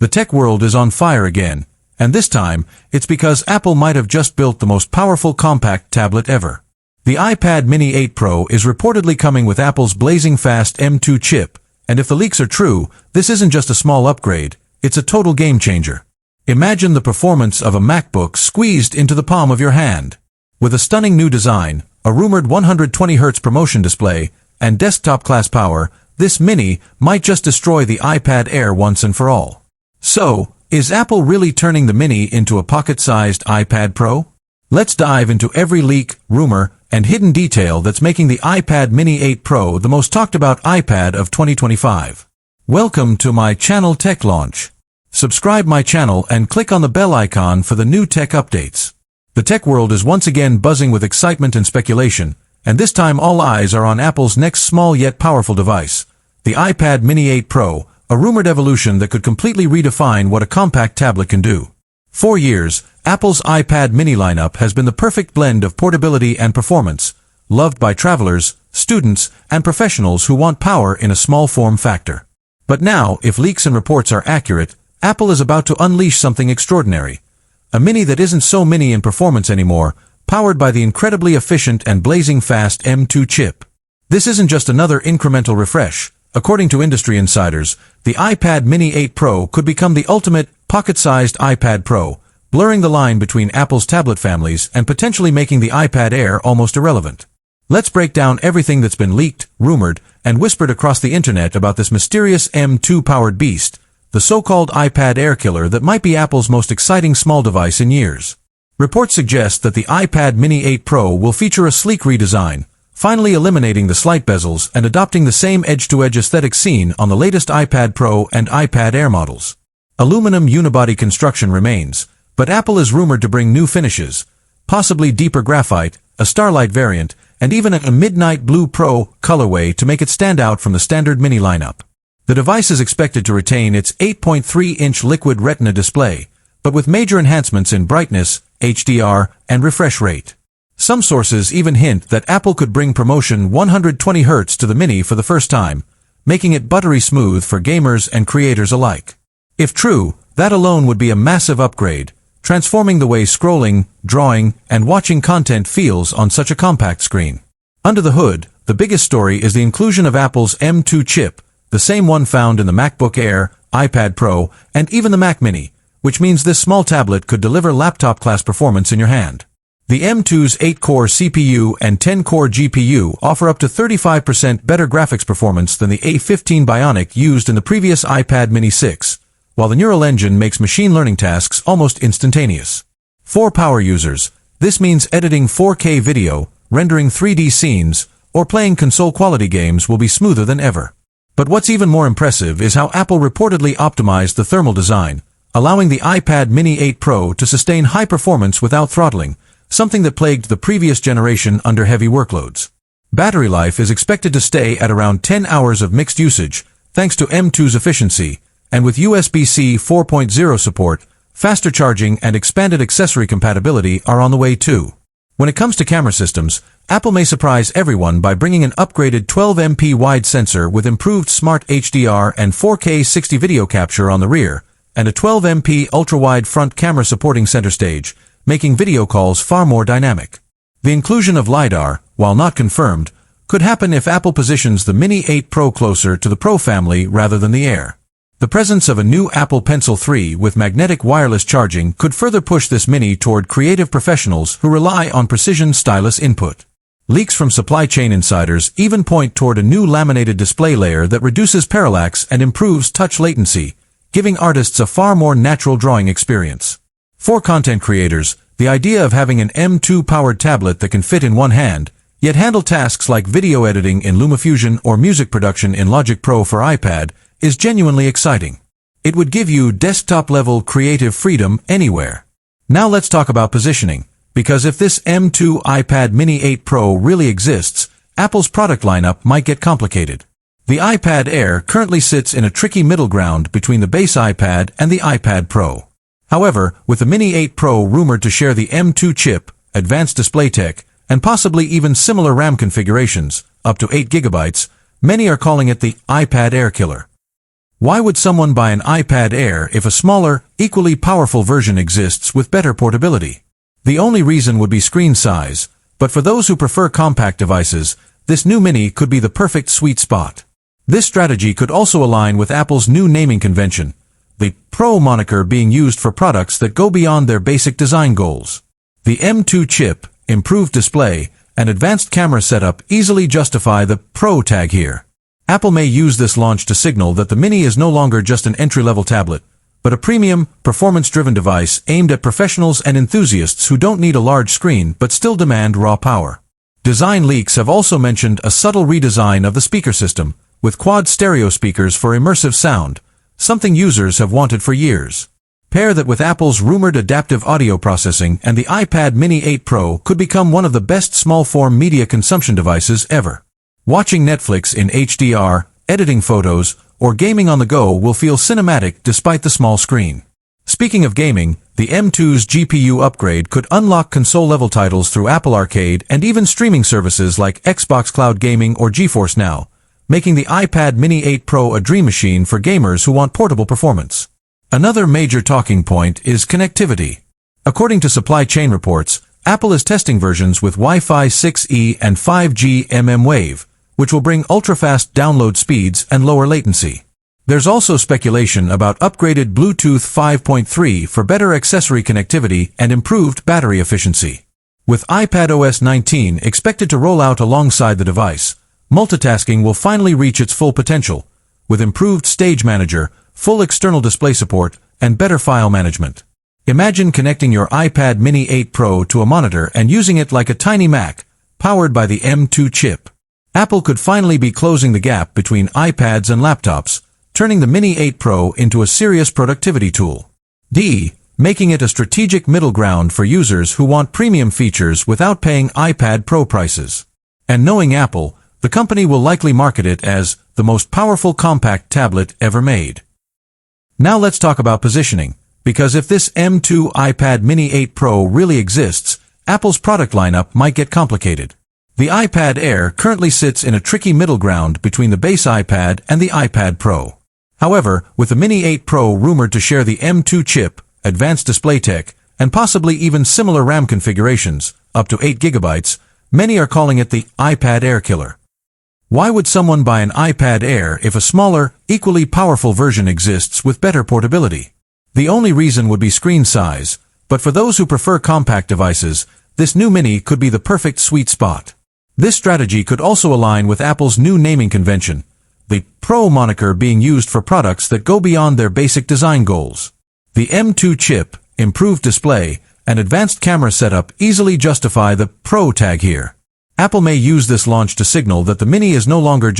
The tech world is on fire again, and this time, it's because Apple might have just built the most powerful compact tablet ever. The iPad mini 8 Pro is reportedly coming with Apple's blazing fast M2 chip, and if the leaks are true, this isn't just a small upgrade, it's a total game changer. Imagine the performance of a MacBook squeezed into the palm of your hand. With a stunning new design, a rumored 120Hz ProMotion display, and desktop-class power, this mini might just destroy the iPad Air once and for all. So, is Apple really turning the mini into a pocket-sized iPad Pro? Let's dive into every leak, rumor, and hidden detail that's making the iPad mini 8 Pro the most talked-about iPad of 2025. Welcome to my channel Tech Launch. Subscribe my channel and click on the bell icon for the new tech updates. The tech world is once again buzzing with excitement and speculation, and this time all eyes are on Apple's next small yet powerful device, the iPad mini 8 Pro, a rumored evolution that could completely redefine what a compact tablet can do. For years, Apple's iPad mini lineup has been the perfect blend of portability and performance, loved by travelers, students, and professionals who want power in a small form factor. But now, if leaks and reports are accurate, Apple is about to unleash something extraordinary. A mini that isn't so mini in performance anymore, powered by the incredibly efficient and blazing fast M2 chip. This isn't just another incremental refresh. According to industry insiders, the iPad mini 8 Pro could become the ultimate, pocket-sized iPad Pro, blurring the line between Apple's tablet families and potentially making the iPad Air almost irrelevant. Let's break down everything that's been leaked, rumored, and whispered across the internet about this mysterious M2-powered beast, the so-called iPad Air killer that might be Apple's most exciting small device in years. Reports suggest that the iPad mini 8 Pro will feature a sleek redesign, finally eliminating the slight bezels and adopting the same edge-to-edge aesthetic seen on the latest iPad Pro and iPad Air models. Aluminum unibody construction remains, but Apple is rumored to bring new finishes, possibly deeper graphite, a starlight variant, and even a midnight blue Pro colorway to make it stand out from the standard mini lineup. The device is expected to retain its 8.3-inch liquid retina display, but with major enhancements in brightness, HDR, and refresh rate. Some sources even hint that Apple could bring ProMotion 120Hz to the mini for the first time, making it buttery smooth for gamers and creators alike. If true, that alone would be a massive upgrade, transforming the way scrolling, drawing, and watching content feels on such a compact screen. Under the hood, the biggest story is the inclusion of Apple's M2 chip, the same one found in the MacBook Air, iPad Pro, and even the Mac Mini, which means this small tablet could deliver laptop-class performance in your hand. The M2's 8-core CPU and 10-core GPU offer up to 35% better graphics performance than the A15 Bionic used in the previous iPad mini 6, while the neural engine makes machine learning tasks almost instantaneous. For power users, this means editing 4K video, rendering 3D scenes, or playing console-quality games will be smoother than ever. But what's even more impressive is how Apple reportedly optimized the thermal design, allowing the iPad mini 8 Pro to sustain high performance without throttling, something that plagued the previous generation under heavy workloads. Battery life is expected to stay at around 10 hours of mixed usage, thanks to M2's efficiency, and with USB-C 4.0 support, faster charging and expanded accessory compatibility are on the way too. When it comes to camera systems, Apple may surprise everyone by bringing an upgraded 12MP wide sensor with improved smart HDR and 4K 60 video capture on the rear, and a 12MP ultra-wide front camera supporting center stage, making video calls far more dynamic. The inclusion of LiDAR, while not confirmed, could happen if Apple positions the Mini 8 Pro closer to the Pro family rather than the Air. The presence of a new Apple Pencil 3 with magnetic wireless charging could further push this Mini toward creative professionals who rely on precision stylus input. Leaks from supply chain insiders even point toward a new laminated display layer that reduces parallax and improves touch latency, giving artists a far more natural drawing experience. For content creators, the idea of having an M2-powered tablet that can fit in one hand, yet handle tasks like video editing in LumaFusion or music production in Logic Pro for iPad, is genuinely exciting. It would give you desktop-level creative freedom anywhere. Now let's talk about positioning, because if this M2 iPad mini 8 Pro really exists, Apple's product lineup might get complicated. The iPad Air currently sits in a tricky middle ground between the base iPad and the iPad Pro. However, with the Mini 8 Pro rumored to share the M2 chip, advanced display tech, and possibly even similar RAM configurations, up to 8 GB, many are calling it the iPad Air killer. Why would someone buy an iPad Air if a smaller, equally powerful version exists with better portability? The only reason would be screen size, but for those who prefer compact devices, this new mini could be the perfect sweet spot. This strategy could also align with Apple's new naming convention, the Pro moniker being used for products that go beyond their basic design goals. The M2 chip, improved display, and advanced camera setup easily justify the Pro tag here. Apple may use this launch to signal that the Mini is no longer just an entry-level tablet, but a premium, performance-driven device aimed at professionals and enthusiasts who don't need a large screen but still demand raw power. Design leaks have also mentioned a subtle redesign of the speaker system, with quad stereo speakers for immersive sound, something users have wanted for years. Pair that with Apple's rumored adaptive audio processing, and the iPad Mini 8 Pro could become one of the best small-form media consumption devices ever. Watching Netflix in HDR, editing photos, or gaming on the go will feel cinematic despite the small screen. Speaking of gaming, the M2's GPU upgrade could unlock console-level titles through Apple Arcade and even streaming services like Xbox Cloud Gaming or GeForce Now, making the iPad Mini 8 Pro a dream machine for gamers who want portable performance. Another major talking point is connectivity. According to supply chain reports, Apple is testing versions with Wi-Fi 6E and 5G mmWave, which will bring ultra-fast download speeds and lower latency. There's also speculation about upgraded Bluetooth 5.3 for better accessory connectivity and improved battery efficiency. With iPadOS 19 expected to roll out alongside the device, multitasking will finally reach its full potential, with improved Stage Manager, full external display support, and better file management. Imagine connecting your iPad Mini 8 Pro to a monitor and using it like a tiny Mac, powered by the M2 chip. Apple could finally be closing the gap between iPads and laptops, turning the Mini 8 Pro into a serious productivity tool. Making it a strategic middle ground for users who want premium features without paying iPad Pro prices. And knowing Apple, the company will likely market it as the most powerful compact tablet ever made. Now let's talk about positioning, because if this M2 iPad Mini 8 Pro really exists, Apple's product lineup might get complicated. The iPad Air currently sits in a tricky middle ground between the base iPad and the iPad Pro. However, with the Mini 8 Pro rumored to share the M2 chip, advanced display tech, and possibly even similar RAM configurations, up to 8 GB, many are calling it the iPad Air killer. Why would someone buy an iPad Air if a smaller, equally powerful version exists with better portability? The only reason would be screen size, but for those who prefer compact devices, this new Mini could be the perfect sweet spot. This strategy could also align with Apple's new naming convention, the Pro moniker being used for products that go beyond their basic design goals. The M2 chip, improved display, and advanced camera setup easily justify the Pro tag here. Apple may use this launch to signal that the Mini is no longer just